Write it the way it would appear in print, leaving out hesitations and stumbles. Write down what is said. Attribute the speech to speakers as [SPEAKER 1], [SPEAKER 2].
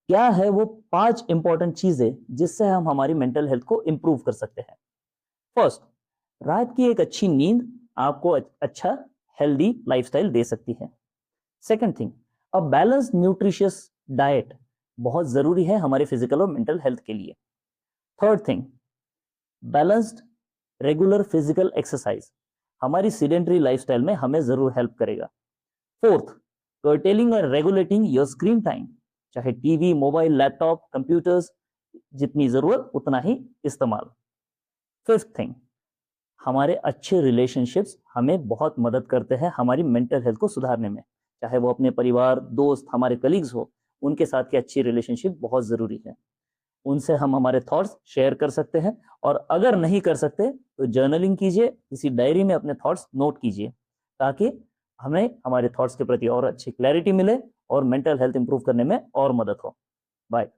[SPEAKER 1] क्या है वो 5 इंपॉर्टेंट चीजें जिससे हम हमारी मेंटल हेल्थ को इंप्रूव कर सकते हैं। फर्स्ट, रात की एक अच्छी नींद आपको अच्छा हेल्दी लाइफस्टाइल दे सकती है। Second thing, a balanced nutritious diet बहुत जरूरी है हमारे फिजिकल और मेंटल हेल्थ के लिए। Third thing, balanced regular physical exercise हमारी सीडेंटरी लाइफस्टाइल में हमें जरूर हेल्प करेगा। फोर्थ, कर्टेलिंग और रेगुलेटिंग योर स्क्रीन टाइम, चाहे टीवी, मोबाइल, लैपटॉप, कंप्यूटर्स, जितनी जरूरत उतना ही इस्तेमाल। फिफ्थ थिंग, हमारे अच्छे रिलेशनशिप्स हमें बहुत मदद करते हैं हमारी मेंटल हेल्थ को सुधारने में, चाहे वो अपने परिवार, दोस्त, हमारे कलीग्स हो, उनके साथ की अच्छी रिलेशनशिप बहुत जरूरी है। उनसे हम हमारे थॉट्स शेयर कर सकते हैं, और अगर नहीं कर सकते तो जर्नलिंग कीजिए, किसी डायरी में अपने थॉट्स नोट कीजिए, ताकि हमें हमारे थॉट्स के प्रति और अच्छी क्लैरिटी मिले और मेंटल हेल्थ इंप्रूव करने में और मदद हो। बाय।